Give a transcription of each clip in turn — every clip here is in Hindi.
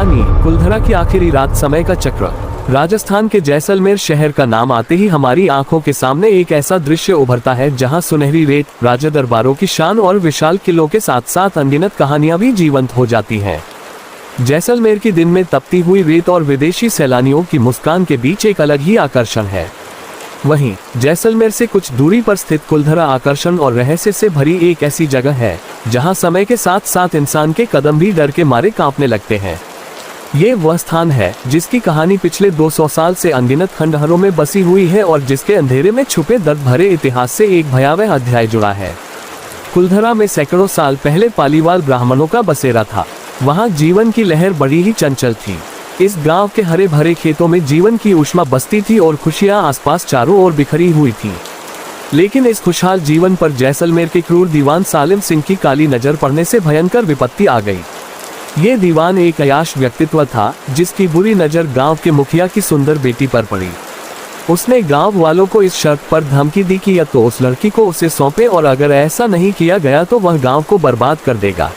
कहानी कुलधरा की आखिरी रात, समय का चक्र। राजस्थान के जैसलमेर शहर का नाम आते ही हमारी आंखों के सामने एक ऐसा दृश्य उभरता है जहां सुनहरी रेत, राजा दरबारों की शान और विशाल किलों के साथ साथ अनगिनत कहानियां भी जीवंत हो जाती हैं। जैसलमेर की दिन में तपती हुई रेत और विदेशी सैलानियों की मुस्कान के बीच एक अलग ही आकर्षण है। वहीं जैसलमेर से कुछ दूरी पर स्थित कुलधरा आकर्षण और रहस्य से भरी एक ऐसी जगह है जहां समय के साथ साथ इंसान के कदम भी डर के मारे कांपने लगते हैं। ये वह स्थान है जिसकी कहानी पिछले 200 साल से अनगिनत खंडहरों में बसी हुई है और जिसके अंधेरे में छुपे दर्द भरे इतिहास से एक भयावह अध्याय जुड़ा है। कुलधरा में सैकड़ों साल पहले पालीवाल ब्राह्मणों का बसेरा था। वहाँ जीवन की लहर बड़ी ही चंचल थी। इस गांव के हरे भरे खेतों में जीवन की ऊष्मा बसती थी और खुशियां आसपास चारों ओर बिखरी हुई थी। लेकिन इस खुशहाल जीवन पर जैसलमेर के क्रूर दीवान सालिम सिंह की काली नजर पड़ने से भयंकर विपत्ति आ गई। ये दीवान एक अयाश व्यक्तित्व था जिसकी बुरी नजर गांव के मुखिया की सुंदर बेटी पर पड़ी। उसने गांव वालों को इस शर्त पर धमकी दी कि या तो उस लड़की को उसे सौंपे और अगर ऐसा नहीं किया गया तो वह गांव को बर्बाद कर देगा।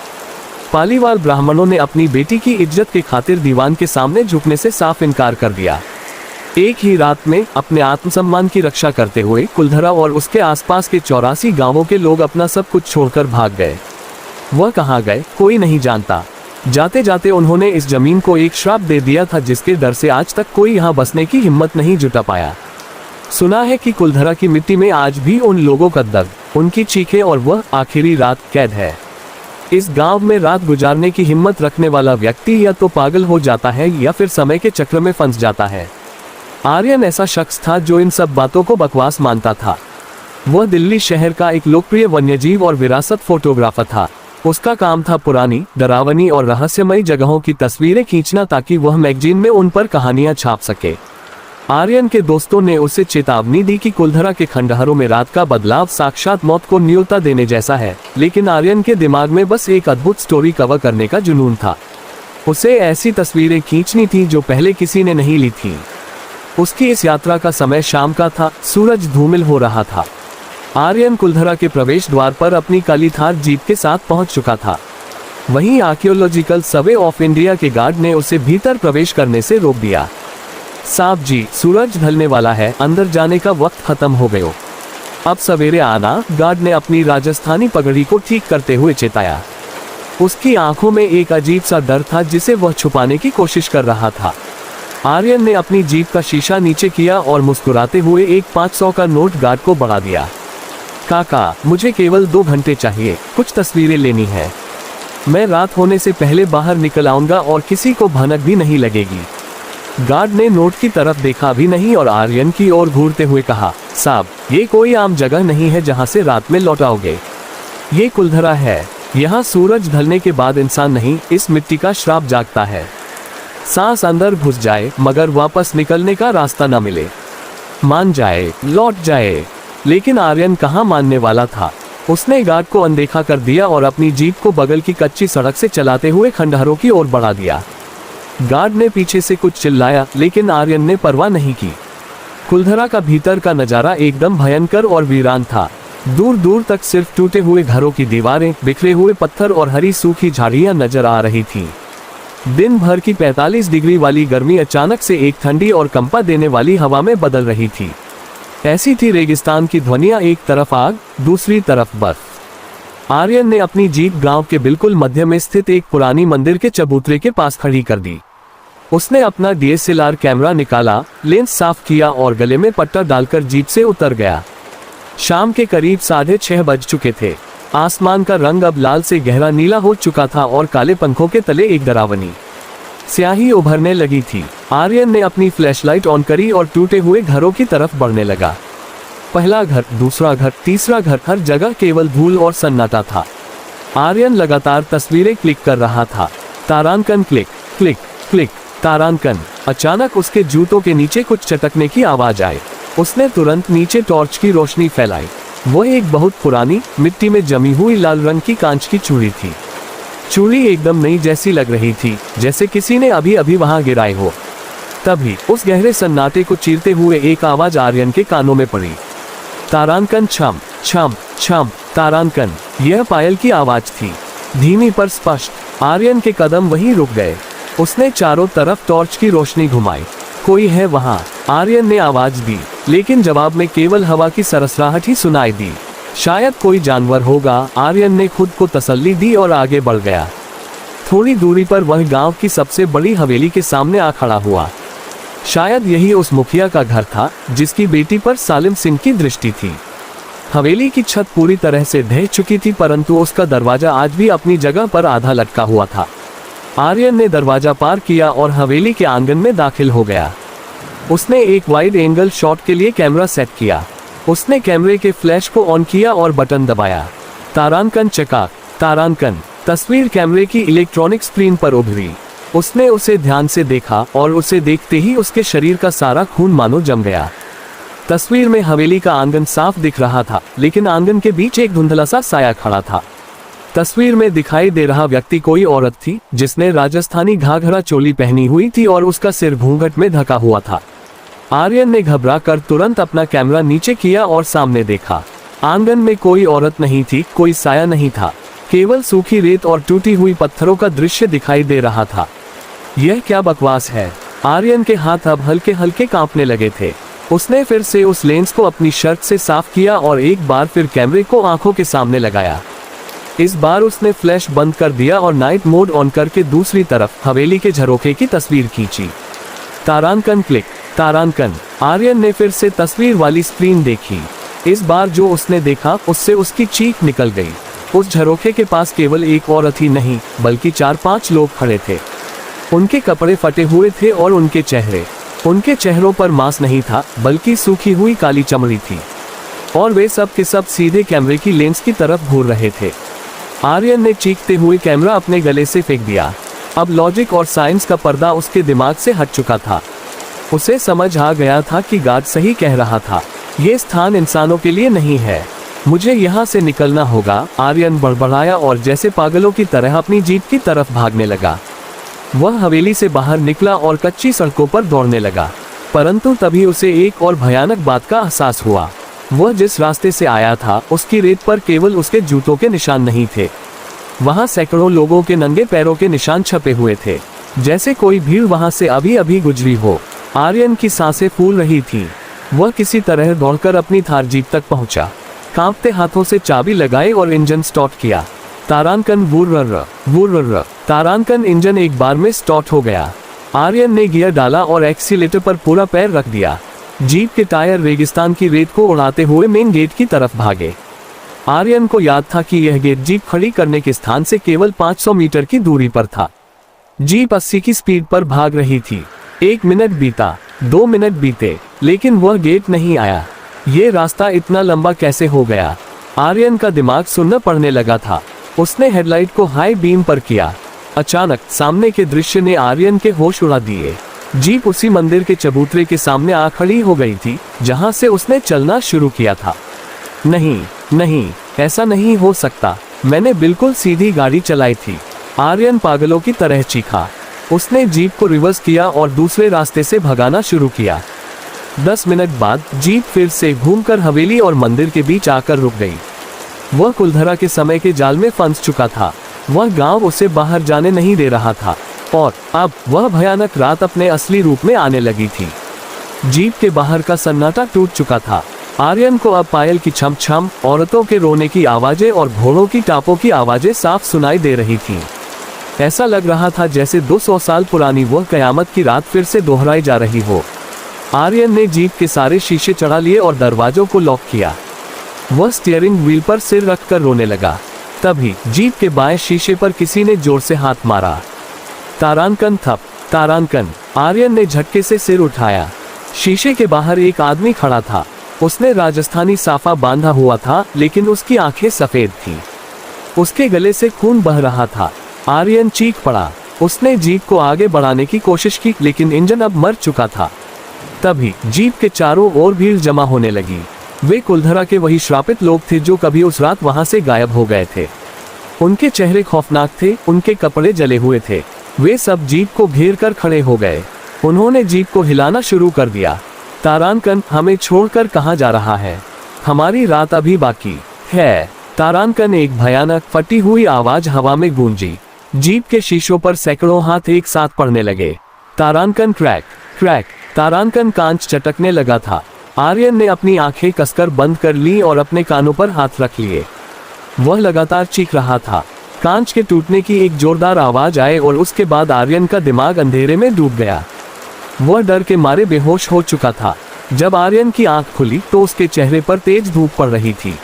पालीवाल ब्राह्मणों ने अपनी बेटी की इज्जत के खातिर दीवान के सामने झुकने से साफ इनकार कर दिया। एक ही रात में अपने आत्मसम्मान की रक्षा करते हुए कुलधरा और उसके आसपास के 84 गांवों के लोग अपना सब कुछ छोड़कर भाग गए। वह कहाँ गए कोई नहीं जानता। जाते जाते उन्होंने इस जमीन को एक श्राप दे दिया था जिसके डर से आज तक कोई यहाँ बसने की हिम्मत नहीं जुटा पाया। सुना है कि कुलधरा की मिट्टी में आज भी उन लोगों का दर्द, उनकी चीखें और वह आखिरी रात कैद है। इस गांव में रात गुजारने की हिम्मत रखने वाला व्यक्ति या तो पागल हो जाता है या फिर समय के चक्र में फंस जाता है। आर्यन ऐसा शख्स था जो इन सब बातों को बकवास मानता था। वह दिल्ली शहर का एक लोकप्रिय वन्यजीव और विरासत फोटोग्राफर था। उसका काम था पुरानी, डरावनी और रहस्यमयी जगहों की तस्वीरें खींचना ताकि वह मैगजीन में उन पर कहानियां छाप सके। आर्यन के दोस्तों ने उसे चेतावनी दी कि कुलधरा के खंडहरों में रात का बदलाव साक्षात मौत को न्योता देने जैसा है, लेकिन आर्यन के दिमाग में बस एक अद्भुत स्टोरी कवर करने का जुनून था। उसे ऐसी तस्वीरें खींचनी थी जो पहले किसी ने नहीं ली थी। उसकी इस यात्रा का समय शाम का था, सूरज धूमिल हो रहा था। आर्यन कुलधरा के प्रवेश द्वार पर अपनी काली थार जीप के साथ पहुंच चुका था। वहीं आर्कियोलॉजिकल सर्वे ऑफ इंडिया के गार्ड ने उसे भीतर प्रवेश करने से रोक दिया। साहब जी, सूरज ढलने वाला है, अंदर जाने का वक्त खत्म हो गयो। अब सवेरे आना, गार्ड ने अपनी राजस्थानी पगड़ी को ठीक करते हुए चेताया। उसकी आंखों में एक अजीब सा डर था जिसे वह छुपाने की कोशिश कर रहा था। आर्यन ने अपनी जीप का शीशा नीचे किया और मुस्कुराते हुए एक 500 का नोट गार्ड को बढ़ा दिया। काका, मुझे केवल 2 घंटे चाहिए, कुछ तस्वीरें लेनी है। मैं रात होने से पहले बाहर निकल आऊंगा और किसी को भनक भी नहीं लगेगी। गार्ड ने नोट की तरफ देखा भी नहीं और आर्यन की ओर घूरते हुए कहा, साहब, ये कोई आम जगह नहीं है जहां से रात में लौटाओगे। ये कुलधरा है। यहाँ सूरज ढलने के बाद इंसान नहीं, इस मिट्टी का श्राप जागता है। सांस अंदर घुस जाए मगर वापस निकलने का रास्ता न मिले। मान जाए, लौट जाए। लेकिन आर्यन कहाँ मानने वाला था। उसने गार्ड को अनदेखा कर दिया और अपनी जीप को बगल की कच्ची सड़क से चलाते हुए खंडहरों की ओर बढ़ा दिया। गार्ड ने पीछे से कुछ चिल्लाया लेकिन आर्यन ने परवाह नहीं की। कुलधरा का भीतर का नजारा एकदम भयंकर और वीरान था। दूर दूर तक सिर्फ टूटे हुए घरों की दीवारें, बिखरे हुए पत्थर और हरी सूखी झाड़ियां नजर आ रही थीं। दिन भर की 45 डिग्री वाली गर्मी अचानक से एक ठंडी और कंपा देने वाली हवा में बदल रही थी। ऐसी थी रेगिस्तान की ध्वनियां, एक तरफ आग, दूसरी तरफ बर्फ। आर्यन ने अपनी जीप गांव के बिल्कुल मध्य में स्थित एक पुरानी मंदिर के चबूतरे के पास खड़ी कर दी। उसने अपना DSLR कैमरा निकाला, लेंस साफ किया और गले में पट्टा डालकर जीप से उतर गया। शाम के करीब 6:30 बज चुके थे। आसमान का रंग अब लाल से गहरा नीला हो चुका था और काले पंखों के तले एक डरावनी स्याही उभरने लगी थी। आर्यन ने अपनी फ्लैशलाइट ऑन करी और टूटे हुए घरों की तरफ बढ़ने लगा। पहला घर, दूसरा घर, तीसरा घर, हर जगह केवल धूल और सन्नाटा था। आर्यन लगातार तस्वीरें क्लिक कर रहा था। तारांकन, क्लिक क्लिक क्लिक, तारांकन। अचानक उसके जूतों के नीचे कुछ चटकने की आवाज आई। उसने तुरंत नीचे टॉर्च की रोशनी फैलाई। वो एक बहुत पुरानी, मिट्टी में जमी हुई लाल रंग की कांच की चूड़ी थी। चूड़ी एकदम नई जैसी लग रही थी, जैसे किसी ने अभी अभी वहां गिराई हो। तभी उस गहरे सन्नाटे को चीरते हुए एक आवाज आर्यन के कानों में पड़ी। तारांकन, छम छम छम, तारांकन। यह पायल की आवाज थी, धीमी पर स्पष्ट। आर्यन के कदम वहीं रुक गए। उसने चारों तरफ टॉर्च की रोशनी घुमाई। कोई है वहाँ? आर्यन ने आवाज दी, लेकिन जवाब में केवल हवा की सरसराहट ही सुनाई दी। शायद कोई जानवर होगा, आर्यन ने खुद को तसल्ली दी और आगे बढ़ गया। थोड़ी दूरी पर वह गांव की सबसे बड़ी हवेली के सामने आ खड़ा हुआ। शायद यही उस मुखिया का घर था जिसकी बेटी पर सालिम सिंह की दृष्टि थी। हवेली की छत पूरी तरह से ढह चुकी थी, परंतु उसका दरवाजा आज भी अपनी जगह पर आधा लटका हुआ था। आर्यन ने दरवाजा पार किया और हवेली के आंगन में दाखिल हो गया। उसने एक वाइड एंगल शॉट के लिए कैमरा सेट किया। उसने कैमरे के फ्लैश को ऑन किया और बटन दबाया। तारांकन चकाक, तारांकन। तस्वीर कैमरे की इलेक्ट्रॉनिक स्क्रीन पर उभरी। उसने उसे ध्यान से देखा और उसे देखते ही उसके शरीर का सारा खून मानो जम गया। तस्वीर में हवेली का आंगन साफ दिख रहा था, लेकिन आंगन के बीच एक धुंधला सा साया खड़ा था। तस्वीर में दिखाई दे रहा व्यक्ति कोई औरत थी जिसने राजस्थानी घाघरा चोली पहनी हुई थी और उसका सिर घूंघट में ढका हुआ था। आर्यन ने घबराकर तुरंत अपना कैमरा नीचे किया और सामने देखा। आंगन में कोई औरत नहीं थी, कोई साया नहीं था, केवल सूखी रेत और टूटी हुई पत्थरों का दृश्य दिखाई दे रहा था। यह क्या बकवास है? आर्यन के हाथ अब हल्के हल्के कांपने लगे थे। उसने फिर से उस लेंस को अपनी शर्ट से साफ किया और एक बार फिर कैमरे को आंखों के सामने लगाया। इस बार उसने फ्लैश बंद कर दिया और नाइट मोड ऑन करके दूसरी तरफ हवेली के झरोखे की तस्वीर खींची। तारांकन क्लिक, तारांकन। आर्यन ने फिर से तस्वीर वाली स्क्रीन देखी। इस बार जो उसने देखा उससे उसकी चीख निकल गई। उस झरोखे के पास केवल एक औरत ही नहीं, बल्कि 4-5 लोग खड़े थे। उनके कपड़े फटे हुए थे और उनके चेहरों पर मांस नहीं था, बल्कि सूखी हुई काली चमड़ी थी। और वे सब के सब सीधे कैमरे की लेंस की तरफ घूर रहे थे। आर्यन ने चीखते हुए कैमरा अपने गले से फेंक दिया। अब लॉजिक और साइंस का पर्दा उसके दिमाग से हट चुका था। उसे समझ आ गया था कि गार्ड सही कह रहा था, ये स्थान इंसानों के लिए नहीं है। मुझे यहाँ से निकलना होगा, आर्यन बड़बड़ाया और जैसे पागलों की तरह अपनी जीप की तरफ भागने लगा। वह हवेली से बाहर निकला और कच्ची सड़कों पर दौड़ने लगा, परंतु तभी उसे एक और भयानक बात का एहसास हुआ। वह जिस रास्ते से आया था उसकी रेत पर केवल उसके जूतों के निशान नहीं थे, वहां सैकड़ों लोगों के नंगे पैरों के निशान छपे हुए थे, जैसे कोई भीड़ वहां से अभी अभी गुजरी हो। आर्यन की सांसें फूल रही थीं। वह किसी तरह दौड़कर अपनी थार जीप तक पहुंचा। कांपते हाथों से चाबी लगाई और इंजन स्टार्ट किया। तारांकन वुर्र। तारांकन इंजन एक बार में स्टार्ट हो गया। आर्यन ने गियर डाला और एक्सीलेटर पर पूरा पैर रख दिया। जीप के टायर रेगिस्तान की रेत को उड़ाते हुए मेन गेट की तरफ भागे। आर्यन को याद था कि यह गेट जीप खड़ी करने के स्थान से केवल 500 मीटर की दूरी पर था। जीप 80 की स्पीड पर भाग रही थी। 1 मिनट बीता, 2 मिनट बीते, लेकिन वह गेट नहीं आया। ये रास्ता इतना लंबा कैसे हो गया? आर्यन का दिमाग सुन्न पड़ने लगा था। उसने हेडलाइट को हाई बीम पर किया। अचानक सामने के दृश्य ने आर्यन के होश उड़ा दिए। जीप उसी मंदिर के चबूतरे के सामने आ खड़ी हो गई थी जहां से उसने चलना शुरू किया था। नहीं, ऐसा नहीं हो सकता, मैंने बिल्कुल सीधी गाड़ी चलाई थी। आर्यन पागलों की तरह चीखा। उसने जीप को रिवर्स किया और दूसरे रास्ते से भगाना शुरू किया। 10 मिनट बाद जीप फिर से घूमकर हवेली और मंदिर के बीच आकर रुक गई। वह कुलधरा के समय के जाल में फंस चुका था। वह गांव उसे बाहर जाने नहीं दे रहा था और अब वह भयानक रात अपने असली रूप में आने लगी थी। जीप के बाहर का सन्नाटा टूट चुका था। आर्यन को अब पायल की छम छम, औरतों के रोने की आवाजें और घोड़ों की टापों की आवाजें साफ सुनाई दे रही थीं। ऐसा लग रहा था जैसे 200 साल पुरानी वह कयामत की रात फिर से दोहराई जा रही हो। आर्यन ने जीप के सारे शीशे चढ़ा लिए और दरवाजों को लॉक किया। वह स्टीयरिंग व्हील पर सिर रखकर रोने लगा। तभी जीप के बाएं शीशे पर किसी ने जोर से हाथ मारा। तारांकन थप, तारांकन। आर्यन ने झटके से सिर उठाया। शीशे के बाहर एक आदमी खड़ा था। उसने राजस्थानी साफा बांधा हुआ था, लेकिन उसकी आंखें सफेद थीं। उसके गले से खून बह रहा था। आर्यन चीख पड़ा। उसने जीप को आगे बढ़ाने की कोशिश की, लेकिन इंजन अब मर चुका था। तभी जीप के चारों ओर भीड़ जमा होने लगी। वे कुलधरा के वही श्रापित लोग थे जो कभी उस रात वहां से गायब हो गए थे। उनके चेहरे खौफनाक थे, उनके कपड़े जले हुए थे। वे सब जीप को घेर कर खड़े हो गए। उन्होंने जीप को हिलाना शुरू कर दिया। तारांकन, हमें छोड़कर कहाँ जा रहा है? हमारी रात अभी बाकी है। तारांकन, एक भयानक फटी हुई आवाज हवा में गूंजी। जीप के शीशों पर सैकड़ों हाथ एक साथ पड़ने लगे। तारांकन क्रैक क्रैक, तारांकन कांच चटकने लगा था। आर्यन ने अपनी आंखें कसकर बंद कर ली और अपने कानों पर हाथ रख लिए। वह लगातार चीख रहा था। कांच के टूटने की एक जोरदार आवाज आई और उसके बाद आर्यन का दिमाग अंधेरे में डूब गया। वह डर के मारे बेहोश हो चुका था। जब आर्यन की आंख खुली तो उसके चेहरे पर तेज धूप पड़ रही थी।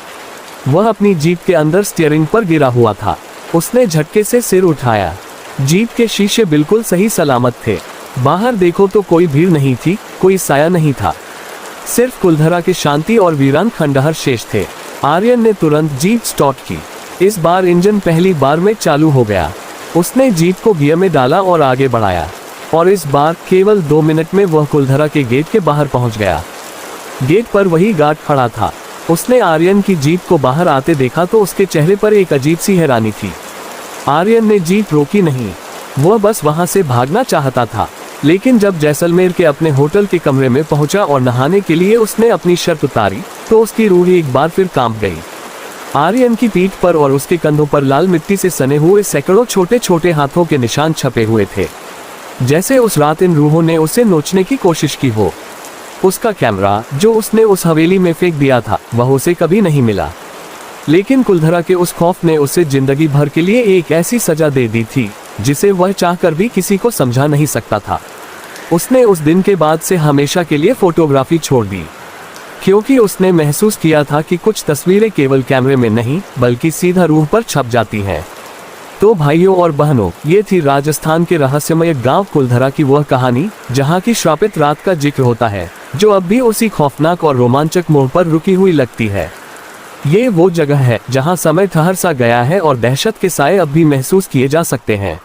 वह अपनी जीप के अंदर स्टीयरिंग पर गिरा हुआ था। उसने झटके से सिर उठाया। जीप के शीशे बिल्कुल सही सलामत थे। बाहर देखो तो कोई भीड़ नहीं थी, कोई साया नहीं था। सिर्फ कुलधरा के शांति और वीरान खंडहर शेष थे। आर्यन ने तुरंत जीप स्टार्ट की। इस बार इंजन पहली बार में चालू हो गया। उसने जीप को गियर में डाला और आगे बढ़ाया, और इस बार केवल 2 मिनट में वह कुलधरा के गेट के बाहर पहुंच गया। गेट पर वही गार्ड खड़ा था। उसने आर्यन की जीप को बाहर आते देखा तो उसके चेहरे पर एक अजीब सी हैरानी थी। आर्यन ने जीप रोकी नहीं, वह बस वहां से भागना चाहता था। लेकिन जब जैसलमेर के अपने होटल के कमरे में पहुंचा और नहाने के लिए उसने अपनी शर्त उतारी तो उसकी रूह एक बार फिर कांप गई। आर्यन की पीठ पर और उसके कंधों पर लाल मिट्टी से सने हुए सैकड़ों छोटे छोटे हाथों के निशान छपे हुए थे, जैसे उस रात इन रूहों ने उसे नोचने की कोशिश की हो। उसका कैमरा जो उसने उस हवेली में फेंक दिया था वह उसे कभी नहीं मिला, लेकिन कुलधरा के उस खौफ ने उसे जिंदगी भर के लिए एक ऐसी सजा दे दी थी जिसे वह चाहकर भी किसी को समझा नहीं सकता था। उसने उस दिन के बाद से हमेशा के लिए फोटोग्राफी छोड़ दी, क्योंकि उसने महसूस किया था कि कुछ तस्वीरें केवल कैमरे में नहीं बल्कि सीधा रूह पर छप जाती हैं। तो भाइयों और बहनों, ये थी राजस्थान के रहस्यमय गांव कुलधरा की वह कहानी जहां की श्रापित रात का जिक्र होता है, जो अब भी उसी खौफनाक और रोमांचक मोड़ पर रुकी हुई लगती है। ये वो जगह है जहां समय ठहर सा गया है और दहशत के साए अब भी महसूस किए जा सकते हैं।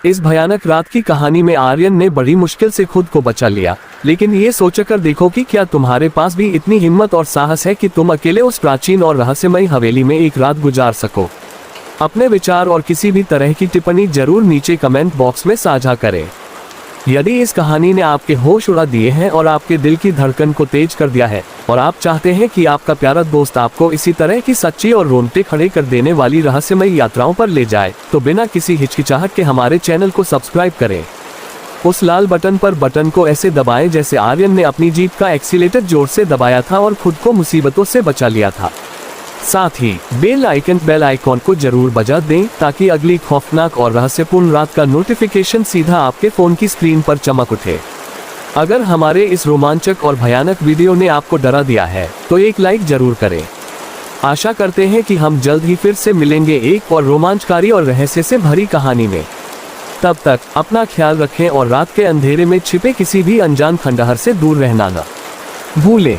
इस भयानक रात की कहानी में आर्यन ने बड़ी मुश्किल से खुद को बचा लिया, लेकिन ये सोचकर देखो कि क्या तुम्हारे पास भी इतनी हिम्मत और साहस है कि तुम अकेले उस प्राचीन और रहस्यमयी हवेली में एक रात गुजार सको। अपने विचार और किसी भी तरह की टिप्पणी जरूर नीचे कमेंट बॉक्स में साझा करें। यदि इस कहानी ने आपके होश उड़ा दिए हैं और आपके दिल की धड़कन को तेज कर दिया है और आप चाहते हैं कि आपका प्यारा दोस्त आपको इसी तरह की सच्ची और रोंगटे खड़े कर देने वाली रहस्यमयी यात्राओं पर ले जाए, तो बिना किसी हिचकिचाहट के हमारे चैनल को सब्सक्राइब करें। उस लाल बटन पर बटन को ऐसे दबाएं जैसे आर्यन ने अपनी जीप का एक्सीलेटर जोर से दबाया था और खुद को मुसीबतों से बचा लिया था। साथ ही बेल आइकन को जरूर बजा दें ताकि अगली खौफनाक और रहस्यपूर्ण रात का नोटिफिकेशन सीधा आपके फोन की स्क्रीन पर चमक उठे। अगर हमारे इस रोमांचक और भयानक वीडियो ने आपको डरा दिया है तो एक लाइक जरूर करें। आशा करते हैं कि हम जल्द ही फिर से मिलेंगे एक और रोमांचकारी और रहस्य से भरी कहानी में। तब तक अपना ख्याल रखें और रात के अंधेरे में छिपे किसी भी अनजान खंडहर से दूर रहना न भूलें।